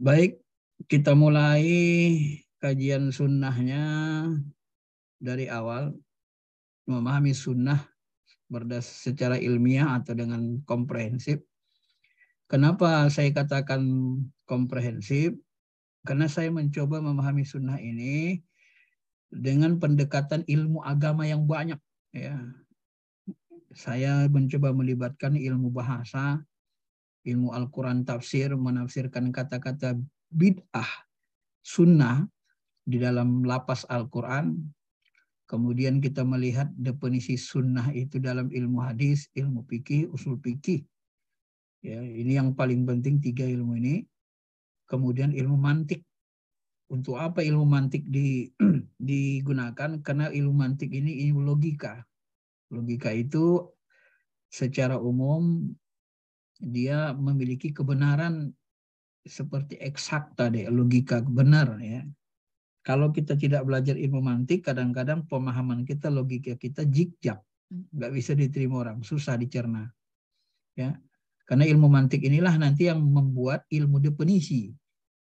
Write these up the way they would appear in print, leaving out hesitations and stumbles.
Baik, kita mulai kajian sunnahnya dari awal, memahami sunnah secara ilmiah atau dengan komprehensif. Kenapa saya katakan komprehensif? Karena saya mencoba memahami sunnah ini dengan pendekatan ilmu agama yang banyak. Ya, saya mencoba melibatkan ilmu bahasa, ilmu Al-Quran tafsir, menafsirkan kata-kata bid'ah, sunnah di dalam lapas Al-Quran. Kemudian kita melihat definisi sunnah itu dalam ilmu hadis, ilmu fikih, usul fikih. Ya, ini yang paling penting, tiga ilmu ini. Kemudian ilmu mantik. Untuk apa ilmu mantik digunakan? Karena ilmu mantik ini ilmu logika. Logika itu secara umum dia memiliki kebenaran seperti eksak tadi, logika benar ya. Kalau kita tidak belajar ilmu mantik, kadang-kadang pemahaman kita, logika kita jikjak, nggak bisa diterima orang, susah dicerna. Ya, karena ilmu mantik inilah nanti yang membuat ilmu definisi.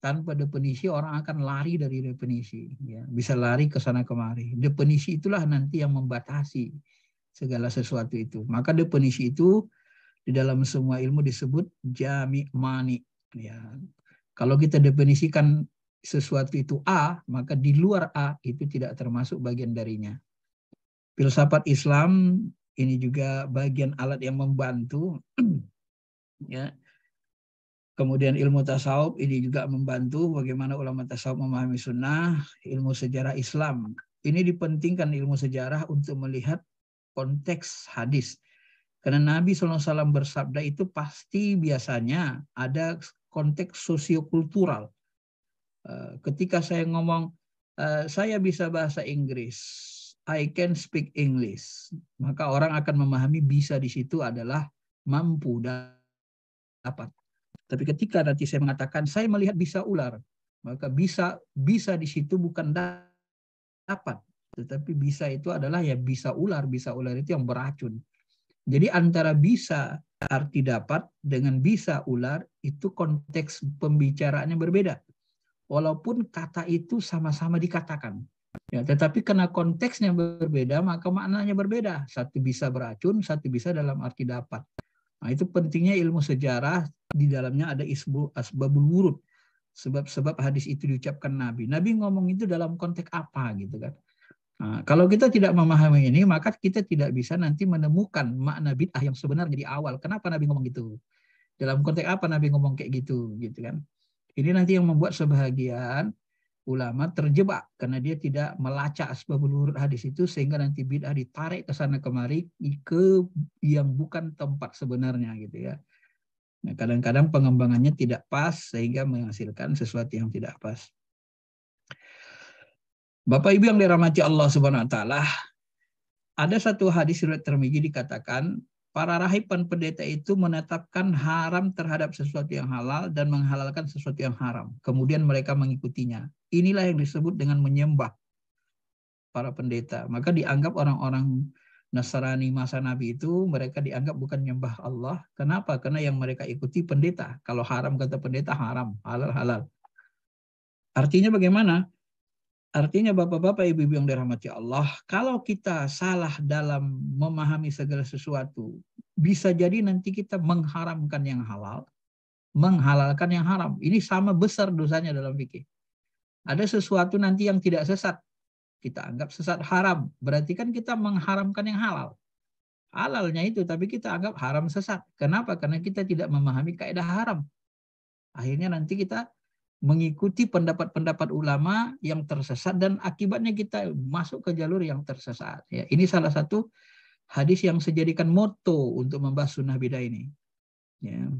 Tanpa definisi orang akan lari dari definisi, ya. Bisa lari ke sana kemari. Definisi itulah nanti yang membatasi segala sesuatu itu. Maka definisi itu di dalam semua ilmu disebut jami' mani. Ya. Kalau kita definisikan sesuatu itu A, maka di luar A itu tidak termasuk bagian darinya. Filsafat Islam ini juga bagian alat yang membantu. Ya. Kemudian ilmu tasawuf ini juga membantu bagaimana ulama tasawuf memahami sunnah, ilmu sejarah Islam. Ini dipentingkan ilmu sejarah untuk melihat konteks hadis. Karena Nabi SAW bersabda itu pasti biasanya ada konteks sosiokultural. Ketika saya ngomong, saya bisa bahasa Inggris, I can speak English, maka orang akan memahami bisa di situ adalah mampu dapat. Tapi ketika nanti saya mengatakan saya melihat bisa ular, maka bisa di situ bukan dapat, tetapi bisa itu adalah ya bisa ular itu yang beracun. Jadi antara bisa arti dapat dengan bisa ular itu konteks pembicaraannya berbeda. Walaupun kata itu sama-sama dikatakan. Ya, tetapi karena konteksnya berbeda, maka maknanya berbeda. Satu bisa beracun, satu bisa dalam arti dapat. Nah, itu pentingnya ilmu sejarah, di dalamnya ada asbabul wurud. Sebab-sebab hadis itu diucapkan Nabi. Nabi ngomong itu dalam konteks apa gitu kan. Nah, kalau kita tidak memahami ini, maka kita tidak bisa nanti menemukan makna bid'ah yang sebenarnya di awal. Kenapa Nabi ngomong gitu? Dalam konteks apa Nabi ngomong kayak gitu gitu kan. Ini nanti yang membuat sebahagian ulama terjebak karena dia tidak melacak asbabul wurud hadis itu, sehingga nanti bid'ah ditarik ke sana kemari ke yang bukan tempat sebenarnya gitu ya. Nah, kadang-kadang pengembangannya tidak pas sehingga menghasilkan sesuatu yang tidak pas. Bapak Ibu yang dirahmati Allah Subhanahu wa taala, ada satu hadis riwayat Tirmidzi dikatakan para rahib dan pendeta itu menetapkan haram terhadap sesuatu yang halal dan menghalalkan sesuatu yang haram. Kemudian mereka mengikutinya. Inilah yang disebut dengan menyembah para pendeta. Maka dianggap orang-orang Nasrani masa Nabi itu mereka dianggap bukan menyembah Allah. Kenapa? Karena yang mereka ikuti pendeta. Kalau haram kata pendeta haram, halal halal. Artinya bagaimana? Artinya bapak-bapak ibu-ibu yang dirahmati Allah, kalau kita salah dalam memahami segala sesuatu, bisa jadi nanti kita mengharamkan yang halal, menghalalkan yang haram. Ini sama besar dosanya dalam fikih. Ada sesuatu nanti yang tidak sesat, kita anggap sesat haram. Berarti kan kita mengharamkan yang halal. Halalnya itu, tapi kita anggap haram sesat. Kenapa? Karena kita tidak memahami kaidah haram. Akhirnya nanti kita mengikuti pendapat-pendapat ulama yang tersesat dan akibatnya kita masuk ke jalur yang tersesat. Ya, ini salah satu hadis yang saya jadikan moto untuk membahas sunnah bidah ini. Ya.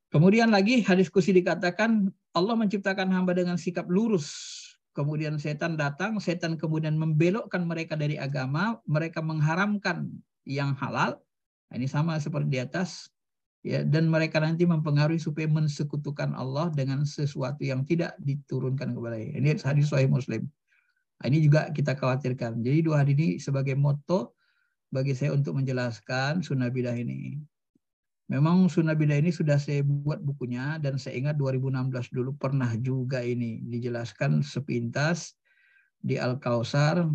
Kemudian lagi hadis kursi dikatakan Allah menciptakan hamba dengan sikap lurus. Kemudian setan datang, setan kemudian membelokkan mereka dari agama, mereka mengharamkan yang halal. Ini sama seperti di atas. Ya, dan mereka nanti mempengaruhi supaya mensekutukan Allah dengan sesuatu yang tidak diturunkan kepada dia. Ini hadis Sahih Muslim. Nah, ini juga kita khawatirkan. Jadi dua hadis ini sebagai moto bagi saya untuk menjelaskan sunnah bidah ini. Memang sunnah bidah ini sudah saya buat bukunya, dan saya ingat 2016 dulu pernah juga ini dijelaskan sepintas di Al-Kausar.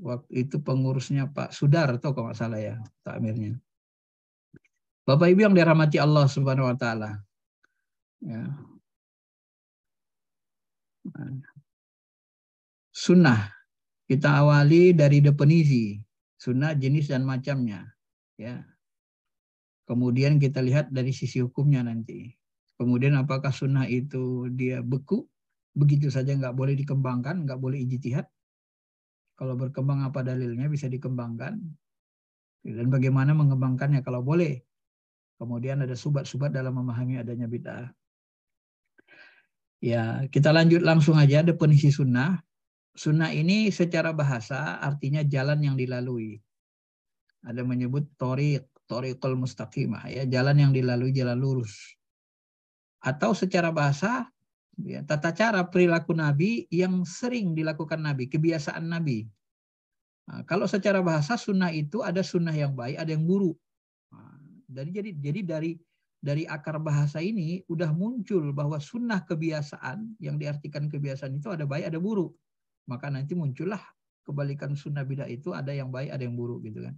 Waktu itu pengurusnya Pak Sudarto kalau nggak salah ya, takmirnya. Bapak Ibu yang dirahmati Allah Subhanahu wa taala. Ya. Sunnah kita awali dari definisi sunnah, jenis dan macamnya. Ya. Kemudian kita lihat dari sisi hukumnya nanti. Kemudian apakah sunnah itu dia beku, begitu saja nggak boleh dikembangkan, nggak boleh ijtihad. Kalau berkembang apa dalilnya bisa dikembangkan. Dan bagaimana mengembangkannya kalau boleh. Kemudian ada subat-subat dalam memahami adanya bid'ah. Ya, kita lanjut langsung aja definisi sunnah. Sunnah ini secara bahasa artinya jalan yang dilalui. Ada menyebut thoriqul mustaqimah, ya, jalan yang dilalui, jalan lurus. Atau secara bahasa, ya, tata cara perilaku Nabi yang sering dilakukan Nabi, kebiasaan Nabi. Nah, kalau secara bahasa sunnah itu ada sunnah yang baik, ada yang buruk. Nah, jadi dari akar bahasa ini udah muncul bahwa sunnah kebiasaan yang diartikan kebiasaan itu ada baik, ada buruk. Maka nanti muncullah kebalikan sunnah bidah itu ada yang baik, ada yang buruk gitu kan.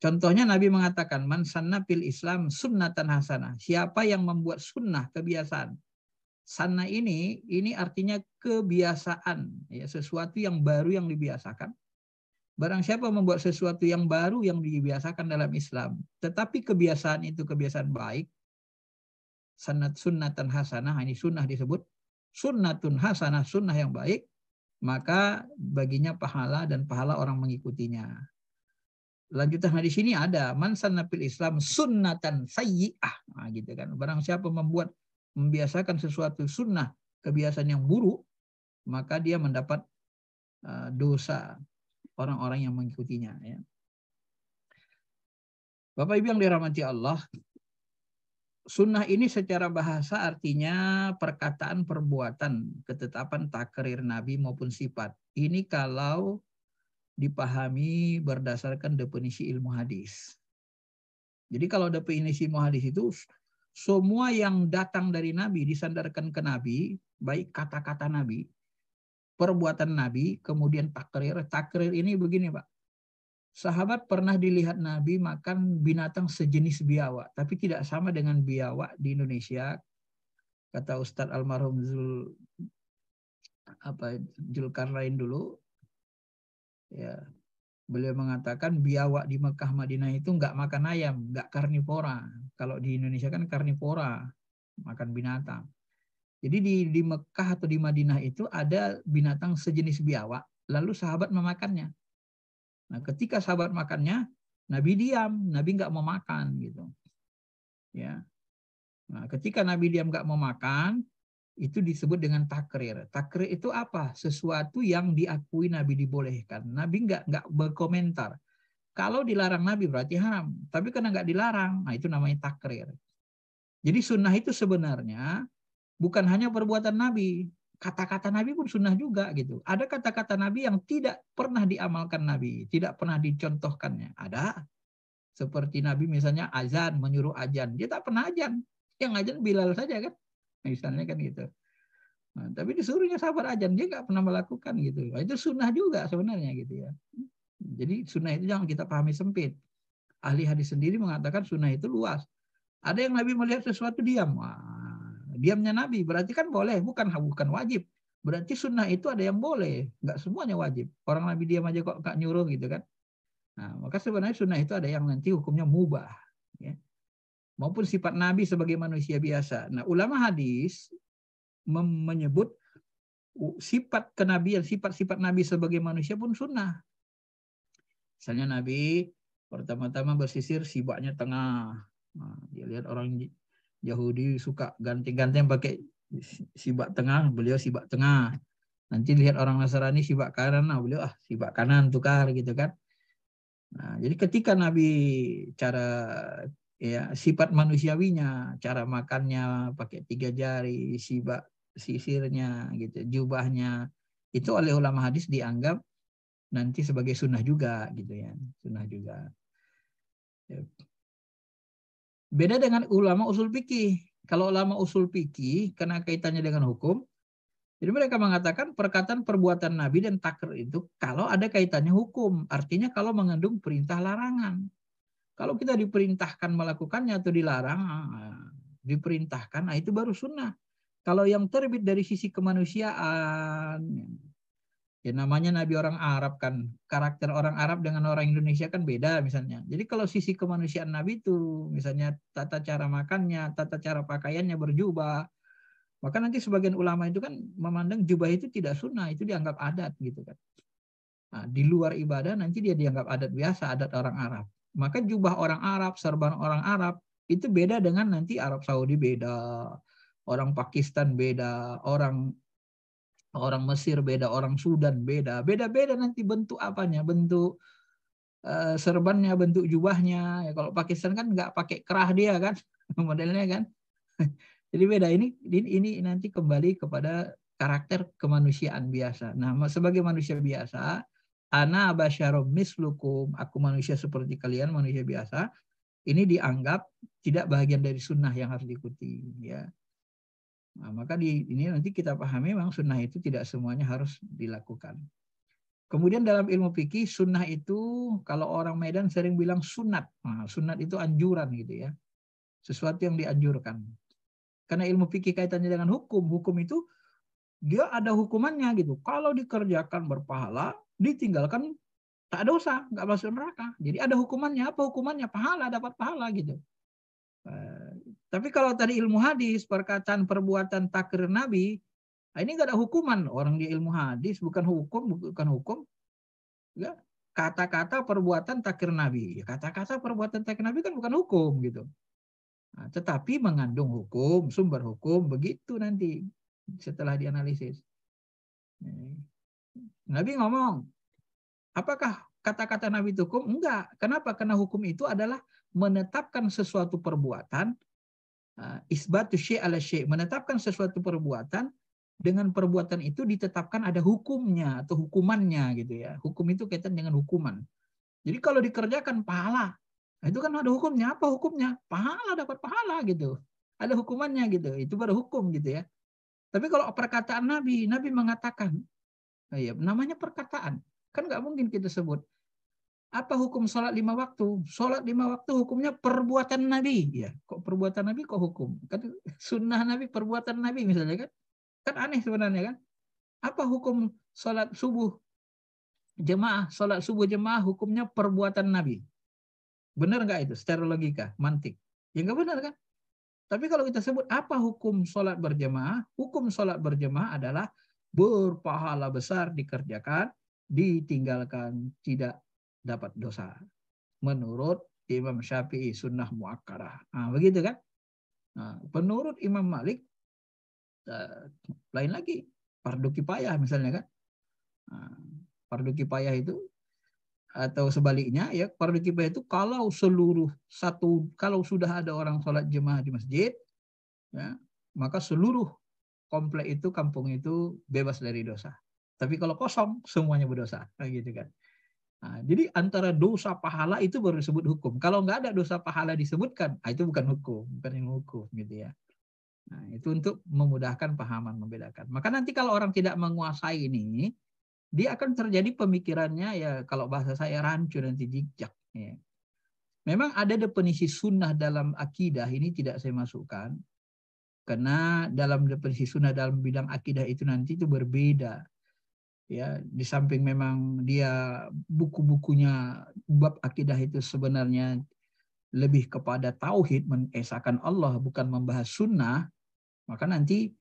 Contohnya Nabi mengatakan man sanna fil Islam sunnatan hasanah. Siapa yang membuat sunnah kebiasaan. Sanna ini artinya kebiasaan, ya, sesuatu yang baru yang dibiasakan. Barang siapa membuat sesuatu yang baru yang dibiasakan dalam Islam, tetapi kebiasaan itu kebiasaan baik, sunnatan hasanah, ini sunnah disebut sunnatun hasanah, sunnah yang baik, maka baginya pahala dan pahala orang mengikutinya. Lanjutan di sini ada man sanna fil Islam sunnatan sayyi'ah. Nah, gitu kan. Barang siapa membiasakan sesuatu sunnah, kebiasaan yang buruk, maka dia mendapat dosa orang-orang yang mengikutinya, ya. Bapak Ibu yang dirahmati Allah, sunnah ini secara bahasa artinya perkataan, perbuatan, ketetapan, takrir Nabi maupun sifat. Ini kalau dipahami berdasarkan definisi ilmu hadis. Jadi kalau definisi ilmu hadis itu semua yang datang dari Nabi disandarkan ke Nabi, baik kata-kata Nabi, perbuatan Nabi, kemudian takrir. Takrir ini begini, Pak. Sahabat pernah dilihat Nabi makan binatang sejenis biawak, tapi tidak sama dengan biawak di Indonesia. Kata Ustadz almarhum Zulkarnain dulu, ya, beliau mengatakan biawak di Mekah Madinah itu nggak makan ayam, nggak karnivora. Kalau di Indonesia kan karnivora, makan binatang. Jadi di Mekah atau di Madinah itu ada binatang sejenis biawak, lalu sahabat memakannya. Nah, ketika sahabat makannya, Nabi diam, Nabi nggak mau makan gitu. Ya. Nah, ketika Nabi diam nggak mau makan, itu disebut dengan takrir. Takrir itu apa? Sesuatu yang diakui Nabi dibolehkan. Nabi nggak berkomentar. Kalau dilarang Nabi berarti haram. Tapi karena nggak dilarang, nah itu namanya takrir. Jadi sunnah itu sebenarnya bukan hanya perbuatan Nabi. Kata-kata Nabi pun sunnah juga gitu. Ada kata-kata Nabi yang tidak pernah diamalkan Nabi, tidak pernah dicontohkannya. Ada. Seperti Nabi misalnya azan, menyuruh azan. Dia tak pernah azan. Yang azan Bilal saja kan. Misalnya kan gitu. Nah, tapi disuruhnya sahabat azan, dia nggak pernah melakukan gitu. Nah, itu sunnah juga sebenarnya gitu ya. Jadi sunnah itu jangan kita pahami sempit. Ahli hadis sendiri mengatakan sunnah itu luas. Ada yang Nabi melihat sesuatu diam. Wah, diamnya Nabi berarti kan boleh, bukan wajib. Berarti sunnah itu ada yang boleh, nggak semuanya wajib. Orang Nabi diam aja kok nggak nyuruh gitu kan. Nah, maka sebenarnya sunnah itu ada yang nanti hukumnya mubah, ya. Maupun sifat Nabi sebagai manusia biasa. Nah, ulama hadis menyebut sifat kenabian, sifat-sifat Nabi sebagai manusia pun sunnah. Misalnya Nabi pertama-tama bersisir sibaknya tengah. Nah, dia lihat orang Yahudi suka ganti-gantian pakai sibak tengah, beliau sibak tengah. Nanti lihat orang Nasrani sibak kanan, nah beliau sibak kanan, tukar gitu kan. Nah, jadi ketika Nabi cara ya sifat manusiawinya, cara makannya pakai 3 jari, sibak sisirnya gitu, jubahnya, itu oleh ulama hadis dianggap nanti sebagai sunnah juga gitu ya, sunnah juga. Beda dengan ulama usul fikih. Kalau ulama usul fikih karena kaitannya dengan hukum, jadi mereka mengatakan perkataan perbuatan Nabi dan takrir itu kalau ada kaitannya hukum, artinya kalau mengandung perintah larangan. Kalau kita diperintahkan melakukannya atau dilarang, diperintahkan, nah itu baru sunnah. Kalau yang terbit dari sisi kemanusiaan, ya namanya Nabi orang Arab kan, karakter orang Arab dengan orang Indonesia kan beda misalnya. Jadi kalau sisi kemanusiaan Nabi itu, misalnya tata cara makannya, tata cara pakaiannya berjubah, maka nanti sebagian ulama itu kan memandang jubah itu tidak sunnah, itu dianggap adat gitu kan. Nah, di luar ibadah nanti dia dianggap adat biasa, adat orang Arab. Maka jubah orang Arab, serban orang Arab, itu beda dengan nanti Arab Saudi beda, orang Pakistan beda, orang Mesir beda, orang Sudan beda, beda-beda nanti bentuk apanya, bentuk serbannya, bentuk jubahnya. Ya, kalau Pakistan kan nggak pakai kerah dia kan, modelnya kan. Jadi beda. Ini nanti kembali kepada karakter kemanusiaan biasa. Nah, sebagai manusia biasa, ana basyarum mislukum, aku manusia seperti kalian, manusia biasa. Ini dianggap tidak bagian dari sunnah yang harus diikuti. Ya. Nah, maka ini nanti kita pahami memang sunnah itu tidak semuanya harus dilakukan. Kemudian dalam ilmu fikih sunnah itu kalau orang Medan sering bilang sunat. Nah, sunat itu anjuran gitu ya. Sesuatu yang dianjurkan. Karena ilmu fikih kaitannya dengan hukum. Hukum itu dia ada hukumannya gitu. Kalau dikerjakan berpahala, ditinggalkan tak dosa, nggak masuk neraka. Jadi ada hukumannya. Apa hukumannya? Pahala, dapat pahala gitu. Tapi kalau tadi ilmu hadis, perkataan perbuatan takrir Nabi, ini nggak ada hukuman. Orang di ilmu hadis bukan hukum. Ya, kata-kata perbuatan takrir Nabi. Kata-kata perbuatan takrir Nabi kan bukan hukum gitu. Nah, tetapi mengandung hukum, sumber hukum, begitu nanti setelah dianalisis. Nabi ngomong, apakah kata-kata Nabi itu hukum? Enggak. Kenapa? Karena hukum itu adalah menetapkan sesuatu perbuatan, isbatu syai' ala syai', menetapkan sesuatu perbuatan, dengan perbuatan itu ditetapkan ada hukumnya atau hukumannya gitu ya. Hukum itu kaitan dengan hukuman. Jadi kalau dikerjakan pahala, nah itu kan ada hukumnya. Apa hukumnya? Pahala, dapat pahala gitu. Ada hukumannya gitu. Itu baru hukum gitu ya. Tapi kalau perkataan Nabi mengatakan, ya, namanya perkataan. Kan nggak mungkin kita sebut. Apa hukum sholat 5 waktu? Sholat 5 waktu hukumnya perbuatan Nabi. Ya, kok perbuatan Nabi kok hukum? Kan sunnah Nabi, perbuatan Nabi misalnya kan. Kan aneh sebenarnya kan. Apa hukum sholat subuh jemaah? Sholat subuh jemaah hukumnya perbuatan Nabi. Benar nggak itu secara logika, mantik? Ya nggak benar kan? Tapi kalau kita sebut apa hukum sholat berjemaah? Hukum sholat berjemaah adalah berpahala besar dikerjakan, ditinggalkan tidak dapat dosa. Menurut Imam Syafi'i sunnah muakkadah. Nah, begitu kan? Nah, menurut Imam Malik lain lagi, fardu kifayah misalnya kan? Nah, fardu kifayah itu atau sebaliknya ya, fardu kifayah itu kalau kalau sudah ada orang sholat jemaah di masjid ya, maka seluruh komplek itu, kampung itu bebas dari dosa. Tapi kalau kosong semuanya berdosa, gitu kan. Nah, jadi antara dosa pahala itu baru disebut hukum. Kalau nggak ada dosa pahala disebutkan, itu bukan hukum, bukan yang hukum gitu ya. Nah, itu untuk memudahkan pahaman, membedakan. Maka nanti kalau orang tidak menguasai ini, dia akan terjadi pemikirannya ya kalau bahasa saya rancu, nanti jijak. Ya. Memang ada definisi sunnah dalam akidah, ini tidak saya masukkan. Karena dalam definisi sunnah dalam bidang akidah itu nanti itu berbeda. Ya, di samping memang dia buku-bukunya bab akidah itu sebenarnya lebih kepada tauhid, mengesahkan Allah, bukan membahas sunnah, maka nanti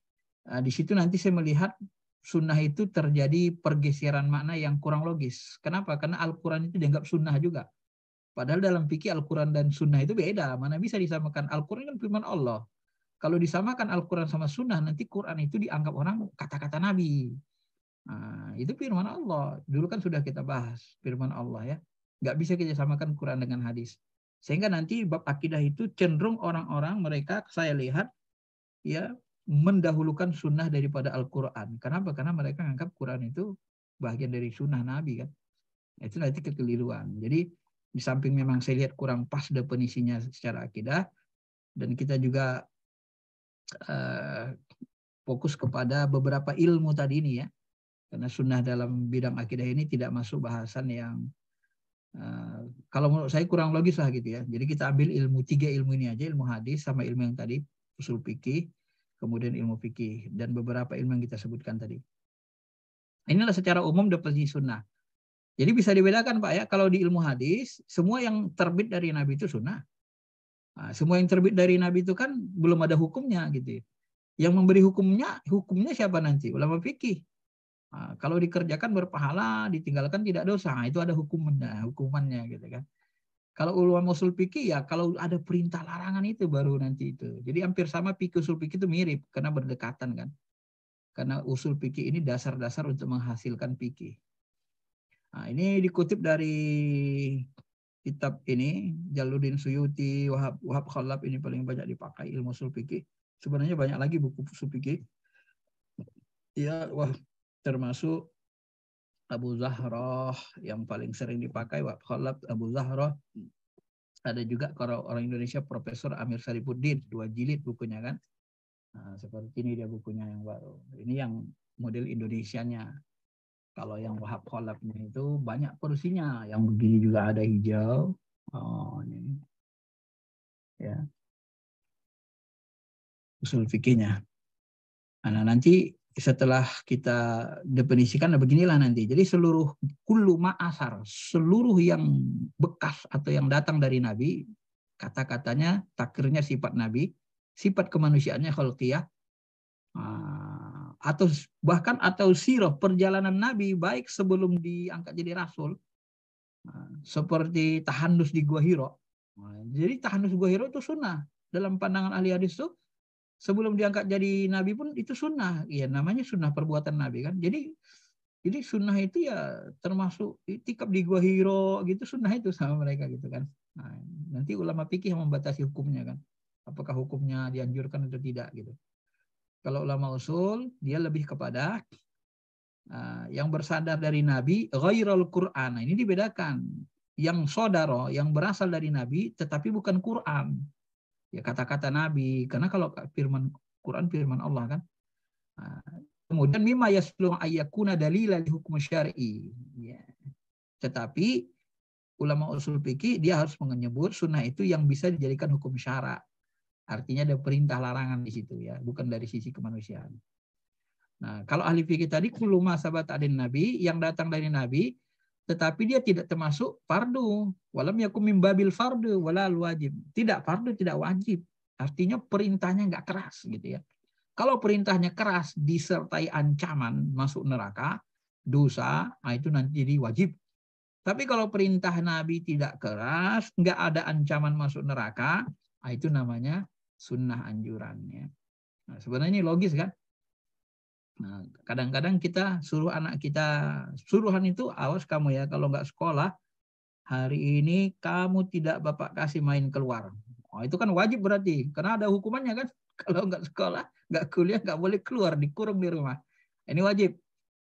di situ nanti saya melihat sunnah itu terjadi pergeseran makna yang kurang logis. Kenapa? Karena Al-Quran itu dianggap sunnah juga. Padahal dalam fikih Al-Quran dan sunnah itu beda. Mana bisa disamakan? Al-Quran kan firman Allah. Kalau disamakan Al-Quran sama sunnah, nanti Quran itu dianggap orang kata-kata Nabi. Nah, itu firman Allah. Dulu kan sudah kita bahas firman Allah ya. Nggak bisa kita samakan Quran dengan hadis. Sehingga nanti bab akidah itu cenderung orang-orang mereka saya lihat ya mendahulukan sunnah daripada Al-Quran. Kenapa? Karena mereka menganggap Quran itu bagian dari sunnah Nabi kan. Itu nanti kekeliruan. Jadi di samping memang saya lihat kurang pas definisinya secara akidah, Dan kita juga fokus kepada beberapa ilmu tadi ini ya. Karena sunnah dalam bidang akidah ini tidak masuk bahasan yang kalau menurut saya kurang logis lah gitu ya. Jadi kita ambil tiga ilmu ini aja, ilmu hadis sama ilmu yang tadi usul fikih, kemudian ilmu fikih dan beberapa ilmu yang kita sebutkan tadi. Inilah secara umum definisi sunnah. Jadi bisa dibedakan Pak ya, kalau di ilmu hadis semua yang terbit dari Nabi itu sunnah. Nah, semua yang terbit dari Nabi itu kan belum ada hukumnya gitu ya. Yang memberi hukumnya siapa nanti? Ulama fikih. Nah, kalau dikerjakan berpahala, ditinggalkan tidak dosa. Nah, itu ada hukumannya gitu kan. Kalau ulama usul fikih ya kalau ada perintah larangan itu baru nanti itu. Jadi hampir sama fikih usul fikih itu mirip karena berdekatan kan. Karena usul fikih ini dasar-dasar untuk menghasilkan fikih. Nah, ini dikutip dari kitab ini Jalaluddin Suyuti, Wahab Khalaf, ini paling banyak dipakai ilmu usul fikih. Sebenarnya banyak lagi buku usul fikih. Ya, termasuk Abu Zahrah yang paling sering dipakai, Wahab Khalaf, Abu Zahrah. Ada juga kalau orang Indonesia Profesor Amir Sarifuddin, 2 jilid bukunya kan. Nah, seperti ini dia bukunya yang baru. Ini yang model Indonesianya. Kalau yang Wahab Khalafnya itu banyak porsinya. Yang begini juga ada hijau. Oh, ini. Ya. Usul fikihnya. Nah, nanti setelah kita definisikan beginilah nanti. Jadi seluruh kullu ma'asar, seluruh yang bekas atau yang datang dari Nabi, kata-katanya, takrirnya sifat Nabi, sifat kemanusiaannya khalqiyah, atau bahkan atau sirah perjalanan Nabi baik sebelum diangkat jadi rasul, seperti tahannus di Gua Hiro. Jadi tahannus Gua Hiro itu sunnah dalam pandangan ahli hadis itu. Sebelum diangkat jadi nabi pun itu sunnah, ya namanya sunnah perbuatan nabi kan. Jadi sunnah itu ya termasuk itikaf di Gua Hiro gitu, sunnah itu sama mereka gitu kan. Nah, nanti ulama fikih yang membatasi hukumnya kan, apakah hukumnya dianjurkan atau tidak gitu. Kalau ulama usul dia lebih kepada yang bersandar dari nabi ghairul Quran. Nah, ini dibedakan. Yang sodaro, yang berasal dari nabi tetapi bukan Quran. Ya kata-kata Nabi, karena kalau firman Quran firman Allah kan. Nah, kemudian mimma yasluh ayyakuna dalilan hukum syar'i. Ya. Tetapi ulama usul fikih dia harus menyebut sunnah itu yang bisa dijadikan hukum syara. Artinya ada perintah larangan di situ ya, bukan dari sisi kemanusiaan. Nah, kalau ahli fikih tadi kullu ma sabata adin nabi, yang datang dari nabi tetapi dia tidak termasuk fardu. Walam yakum min babil fardu wala wajib. Tidak fardu, tidak wajib. Artinya perintahnya nggak keras gitu ya. Kalau perintahnya keras disertai ancaman masuk neraka, dosa, nah itu nanti jadi wajib. Tapi kalau perintah Nabi tidak keras, nggak ada ancaman masuk neraka, nah itu namanya sunnah anjurannya. Nah, sebenarnya ini logis kan? Nah, kadang-kadang kita suruh anak kita, suruhan itu awas kamu ya, kalau nggak sekolah, hari ini kamu tidak Bapak kasih main keluar. Oh, itu kan wajib berarti, karena ada hukumannya kan. Kalau nggak sekolah, nggak kuliah, nggak boleh keluar, dikurung di rumah. Ini wajib.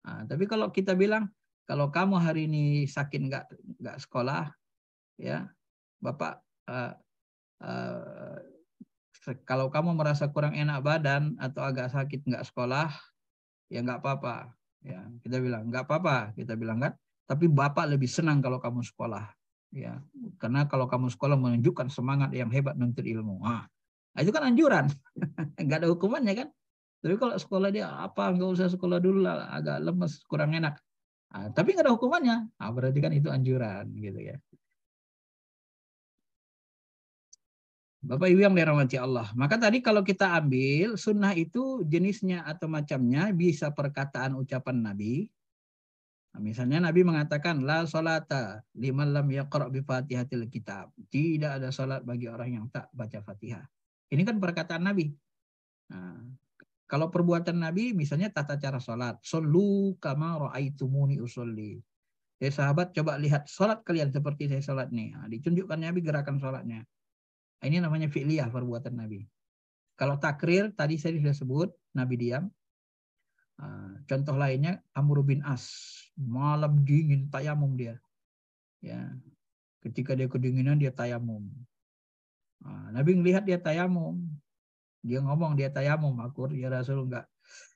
Nah, tapi kalau kita bilang, kalau kamu hari ini sakit nggak sekolah, ya Bapak, kalau kamu merasa kurang enak badan atau agak sakit nggak sekolah, ya nggak apa-apa. Ya, kita bilang nggak apa-apa, kita bilang kan. Tapi Bapak lebih senang kalau kamu sekolah. Ya, karena kalau kamu sekolah menunjukkan semangat yang hebat menuntut ilmu. Nah, itu kan anjuran. Nggak ada hukumannya kan. Tapi kalau sekolah dia apa, nggak usah sekolah dulu lah, agak lemes, kurang enak. Nah, tapi nggak ada hukumannya. Nah, berarti kan itu anjuran gitu ya. Bapak Ibu yang dirahmati Allah. Maka tadi kalau kita ambil sunnah itu jenisnya atau macamnya bisa perkataan ucapan Nabi. Nah, misalnya Nabi mengatakan la salata liman lam yaqra bi Fatihatil kitab. Tidak ada salat bagi orang yang tak baca Fatihah. Ini kan perkataan Nabi. Nah, kalau perbuatan Nabi misalnya tata cara salat, sallu kama raaitumuni usolli. Sahabat coba lihat salat kalian seperti saya salat nih. Nah, ditunjukkan Nabi gerakan salatnya. Ini namanya fi'liyah, perbuatan Nabi. Kalau takrir, tadi saya sudah sebut, Nabi diam. Contoh lainnya, Amr bin As. Malam dingin, tayamum dia. Ya, ketika dia kedinginan, dia tayamum. Nabi ngelihat dia tayamum. Dia ngomong dia tayamum. Ya Rasul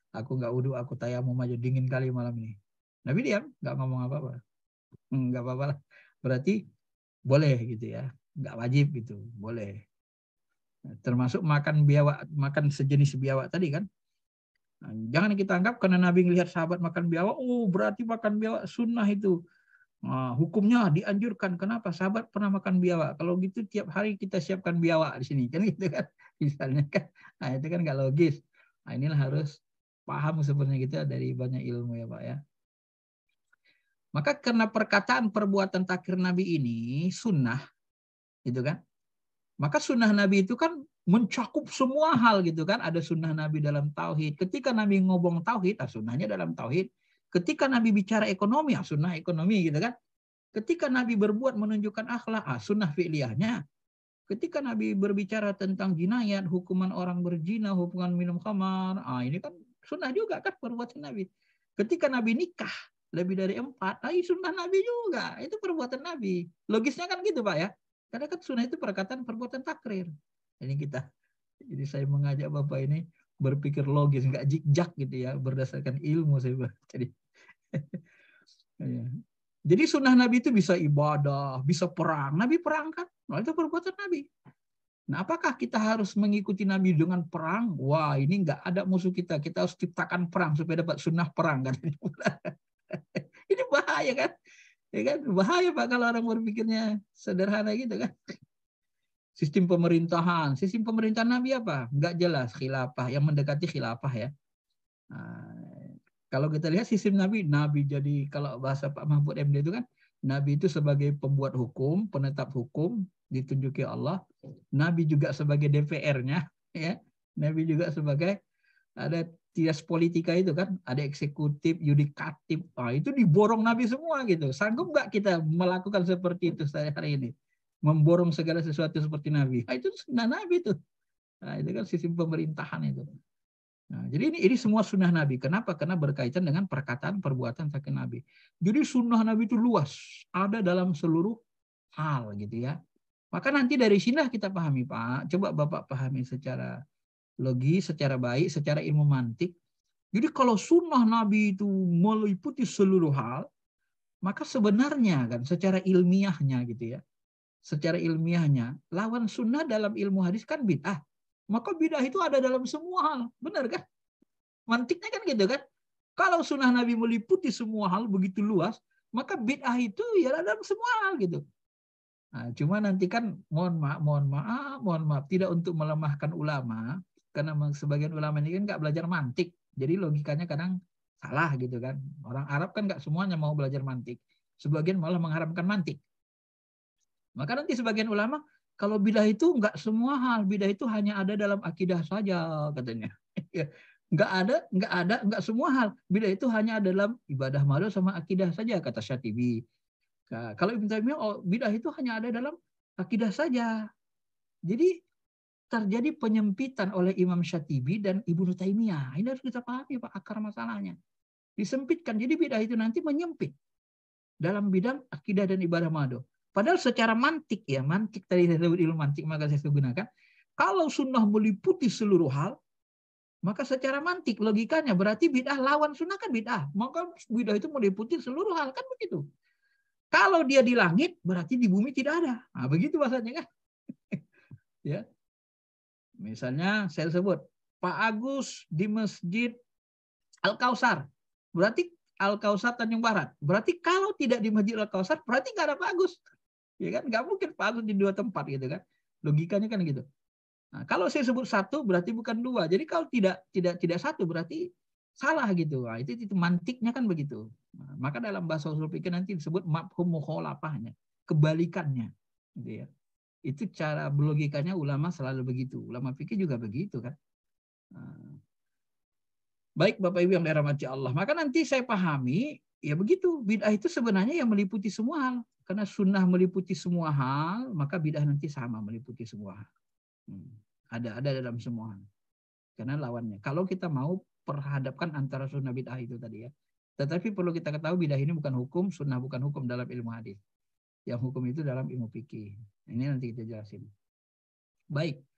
aku nggak wudhu, aku tayamum aja, dingin kali malam ini. Nabi diam, nggak ngomong apa-apa. Nggak apa-apa lah. Berarti boleh gitu ya. Nggak wajib gitu, boleh. Termasuk makan biawak, makan sejenis biawak tadi kan. Jangan kita anggap karena Nabi ngelihat sahabat makan biawak, berarti makan biawak sunnah itu. Hukumnya dianjurkan. Kenapa? Sahabat pernah makan biawak. Kalau gitu tiap hari kita siapkan biawak di sini kan gitu kan. Misalnya kan. Itu kan nggak logis. Inilah harus paham sebenarnya kita dari banyak ilmu ya Pak ya. Maka karena perkataan perbuatan takhir Nabi ini sunnah gitu kan. Maka sunnah Nabi itu kan mencakup semua hal gitu kan. Ada sunnah Nabi dalam tauhid. Ketika Nabi ngomong tauhid, sunnahnya dalam tauhid. Ketika Nabi bicara ekonomi, sunnah ekonomi gitu kan. Ketika Nabi berbuat menunjukkan akhlak, sunnah fi'liyahnya. Ketika Nabi berbicara tentang jinayat, hukuman orang berzina, hukuman minum khamar, ini kan sunnah juga kan perbuatan Nabi. Ketika Nabi nikah lebih dari 4, sunnah Nabi juga. Itu perbuatan Nabi. Logisnya kan gitu Pak ya. Karena kan sunnah itu perkataan perbuatan takrir. Ini kita. Jadi saya mengajak Bapak ini berpikir logis, nggak jik-jak gitu ya, berdasarkan ilmu saya. Jadi sunnah Nabi itu bisa ibadah, bisa perang. Nabi perang kan? Nah, itu perbuatan Nabi. Nah, apakah kita harus mengikuti Nabi dengan perang? Wah, ini nggak ada musuh kita. Kita harus ciptakan perang supaya dapat sunnah perang kan? Ini bahaya kan? Ya kan? Bahaya Pak kalau orang berpikirnya sederhana gitu kan. Sistem pemerintahan Nabi apa? Nggak jelas, khilafah, yang mendekati khilafah ya. Nah, kalau kita lihat sistem Nabi jadi, kalau bahasa Pak Mahfud MD itu kan, Nabi itu sebagai pembuat hukum, penetap hukum, ditunjuki Allah. Nabi juga sebagai DPR-nya, ya. Nabi juga sebagai, ada tias politika itu kan, ada eksekutif, yudikatif, itu diborong Nabi semua gitu. Sanggup nggak kita melakukan seperti itu hari ini? Memborong segala sesuatu seperti Nabi. Itu sunnah Nabi tuh. Itu kan sistem pemerintahan itu. Jadi ini semua sunnah Nabi. Kenapa? Karena berkaitan dengan perkataan perbuatan takhir Nabi. Jadi sunnah Nabi itu luas, ada dalam seluruh hal gitu ya. Maka nanti dari sinilah kita pahami Pak. Coba Bapak pahami secara logis, secara baik, secara ilmu mantik. Jadi kalau sunnah Nabi itu meliputi seluruh hal, maka sebenarnya kan secara ilmiahnya gitu ya. Secara ilmiahnya, lawan sunnah dalam ilmu hadis kan bid'ah. Maka bid'ah itu ada dalam semua hal. Benar kan? Mantiknya kan gitu kan. Kalau sunnah Nabi meliputi semua hal begitu luas, maka bid'ah itu ya dalam semua hal gitu. Nah, cuma nanti kan mohon maaf, tidak untuk melemahkan ulama, karena sebagian ulama ini kan nggak belajar mantik. Jadi logikanya kadang salah gitu kan. Orang Arab kan nggak semuanya mau belajar mantik. Sebagian malah mengharamkan mantik. Maka nanti sebagian ulama, kalau bidah itu nggak semua hal, bidah itu hanya ada dalam akidah saja katanya. Nggak semua hal. Bidah itu hanya ada dalam ibadah malu sama akidah saja kata Syatibi. Nah, kalau Ibnu Taimiyah, bidah itu hanya ada dalam akidah saja. Jadi terjadi penyempitan oleh Imam Syatibi dan Ibnu Taimiyah. Ini harus kita pahami Pak, akar masalahnya. Disempitkan. Jadi bidah itu nanti menyempit dalam bidang akidah dan ibadah madu. Padahal secara mantik ya, mantik tadi saya sebut ilmu mantik, maka saya gunakan. Kalau sunnah meliputi seluruh hal, maka secara mantik logikanya berarti bid'ah lawan sunnah kan bid'ah. Maka bid'ah itu meliputi seluruh hal kan begitu. Kalau dia di langit berarti di bumi tidak ada. Nah, begitu bahasanya kan. Ya. Misalnya saya sebut Pak Agus di Masjid Al-Kausar. Berarti Al-Kausar Tanjung Barat. Berarti kalau tidak di Masjid Al-Kausar berarti nggak ada Pak Agus. Ya kan, nggak mungkin Pak Agus di dua tempat gitu kan. Logikanya kan gitu. Nah, kalau saya sebut satu berarti bukan dua. Jadi kalau tidak satu berarti salah gitu. Nah, itu mantiknya kan begitu. Nah, maka dalam bahasa usul fikih nanti disebut mafhum mukhalafahnya, kebalikannya gitu ya. Itu cara logikanya ulama selalu begitu. Ulama fikih juga begitu kan. Nah, baik Bapak Ibu yang dirahmati Allah. Maka nanti saya pahami ya begitu. Bid'ah itu sebenarnya yang meliputi semua hal. Karena sunnah meliputi semua hal, maka bid'ah nanti sama meliputi semua hal. Ada dalam semua hal. Karena lawannya. Kalau kita mau perhadapkan antara sunnah bid'ah itu tadi ya. Tetapi perlu kita ketahui bid'ah ini bukan hukum, sunnah bukan hukum dalam ilmu hadis. Yang hukum itu dalam ilmu fikih. Ini nanti kita jelasin. Baik.